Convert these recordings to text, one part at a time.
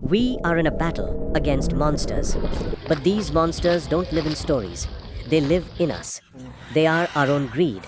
We are in a battle against monsters. But these monsters don't live in stories. They live in us. They are our own greed,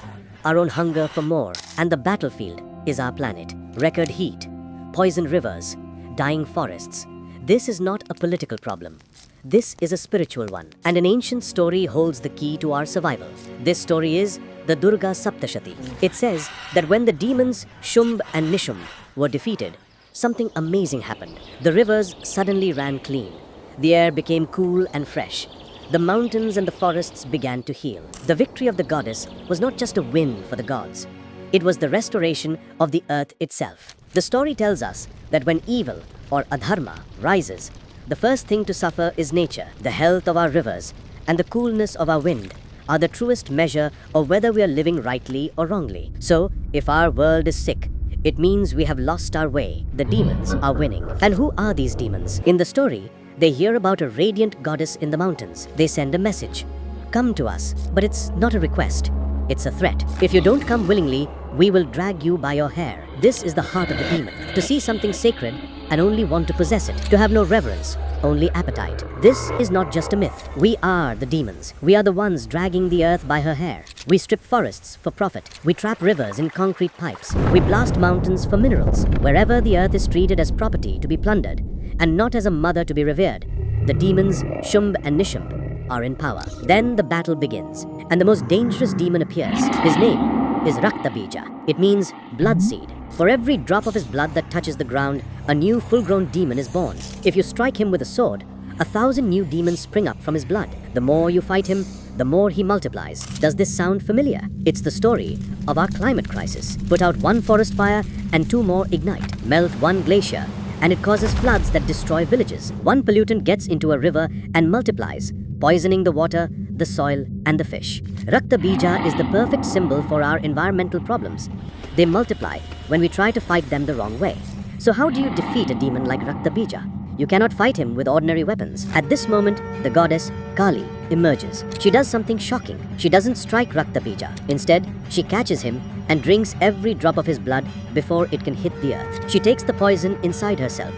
our own hunger for more. And the battlefield is our planet. Record heat, poisoned rivers, dying forests. This is not a political problem. This is a spiritual one. And an ancient story holds the key to our survival. This story is the Durga Saptashati. It says that when the demons Shumbh and Nishumbh were defeated, something amazing happened. The rivers suddenly ran clean. The air became cool and fresh. The mountains and the forests began to heal. The victory of the goddess was not just a win for the gods. It was the restoration of the earth itself. The story tells us that when evil, or adharma, rises, the first thing to suffer is nature. The health of our rivers and the coolness of our wind are the truest measure of whether we are living rightly or wrongly. So, if our world is sick, it means we have lost our way. The demons are winning. And who are these demons? In the story, they hear about a radiant goddess in the mountains. They send a message. Come to us. But it's not a request. It's a threat. If you don't come willingly, we will drag you by your hair. This is the heart of the demon. To see something sacred and only want to possess it. To have no reverence, only appetite. This is not just a myth. We are the demons. We are the ones dragging the earth by her hair. We strip forests for profit. We trap rivers in concrete pipes. We blast mountains for minerals. Wherever the earth is treated as property to be plundered, and not as a mother to be revered, the demons Shumbh and Nishumbh are in power. Then the battle begins, and the most dangerous demon appears. His name is Raktabija. It means blood seed. For every drop of his blood that touches the ground, a new full-grown demon is born. If you strike him with a sword, 1,000 new demons spring up from his blood. The more you fight him, the more he multiplies. Does this sound familiar? It's the story of our climate crisis. Put out one forest fire and 2 more ignite. Melt one glacier and it causes floods that destroy villages. One pollutant gets into a river and multiplies, poisoning the water, the soil, and the fish. Raktabija is the perfect symbol for our environmental problems. They multiply when we try to fight them the wrong way. So how do you defeat a demon like Raktabija? You cannot fight him with ordinary weapons. At this moment, the goddess Kali emerges. She does something shocking. She doesn't strike Raktabija. Instead, she catches him and drinks every drop of his blood before it can hit the earth. She takes the poison inside herself,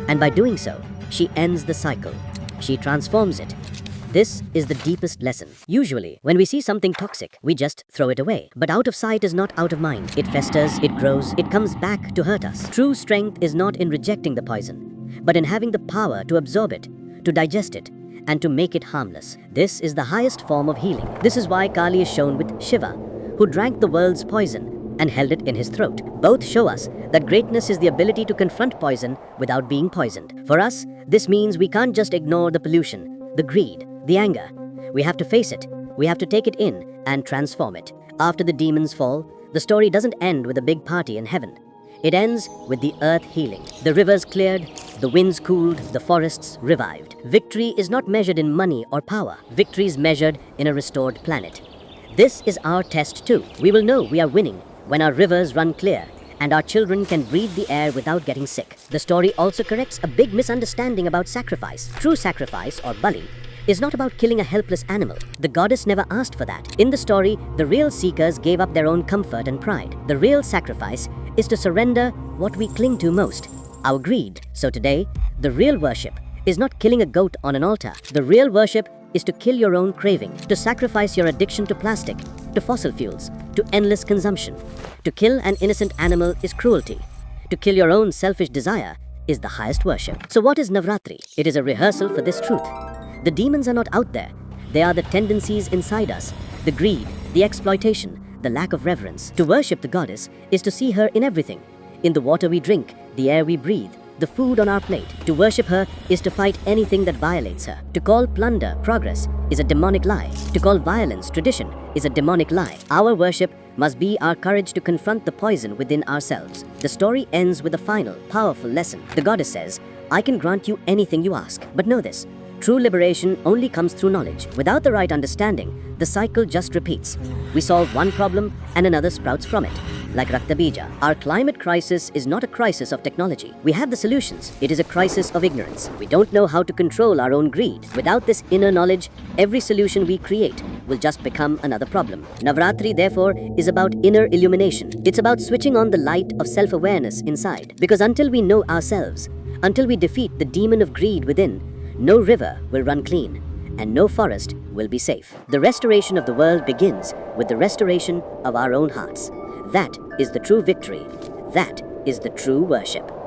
and by doing so, she ends the cycle. She transforms it. This is the deepest lesson. Usually, when we see something toxic, we just throw it away. But out of sight is not out of mind. It festers, it grows, it comes back to hurt us. True strength is not in rejecting the poison, but in having the power to absorb it, to digest it, and to make it harmless. This is the highest form of healing. This is why Kali is shown with Shiva, who drank the world's poison and held it in his throat. Both show us that greatness is the ability to confront poison without being poisoned. For us, this means we can't just ignore the pollution, the greed, the anger. We have to face it. We have to take it in and transform it. After the demons fall, the story doesn't end with a big party in heaven. It ends with the earth healing. The rivers cleared, the winds cooled, the forests revived. Victory is not measured in money or power. Victory is measured in a restored planet. This is our test too. We will know we are winning when our rivers run clear and our children can breathe the air without getting sick. The story also corrects a big misunderstanding about sacrifice. True sacrifice, or bali, is not about killing a helpless animal. The goddess never asked for that. In the story, the real seekers gave up their own comfort and pride. The real sacrifice is to surrender what we cling to most, our greed. So today, the real worship is not killing a goat on an altar. The real worship is to kill your own craving, to sacrifice your addiction to plastic, to fossil fuels, to endless consumption. To kill an innocent animal is cruelty. To kill your own selfish desire is the highest worship. So what is Navratri? It is a rehearsal for this truth. The demons are not out there. They are the tendencies inside us, the greed, the exploitation, the lack of reverence. To worship the goddess is to see her in everything, in the water we drink, the air we breathe, the food on our plate. To worship her is to fight anything that violates her. To call plunder progress is a demonic lie. To call violence tradition is a demonic lie. Our worship must be our courage to confront the poison within ourselves. The story ends with a final, powerful lesson. The goddess says, "I can grant you anything you ask, but know this. True liberation only comes through knowledge. Without the right understanding, the cycle just repeats. We solve one problem and another sprouts from it. Like Raktabija, our climate crisis is not a crisis of technology. We have the solutions. It is a crisis of ignorance. We don't know how to control our own greed. Without this inner knowledge, every solution we create will just become another problem. Navratri, therefore, is about inner illumination. It's about switching on the light of self-awareness inside. Because until we know ourselves, Until we defeat the demon of greed within, no river will run clean, and no forest will be safe. The restoration of the world begins with the restoration of our own hearts. That is the true victory. That is the true worship.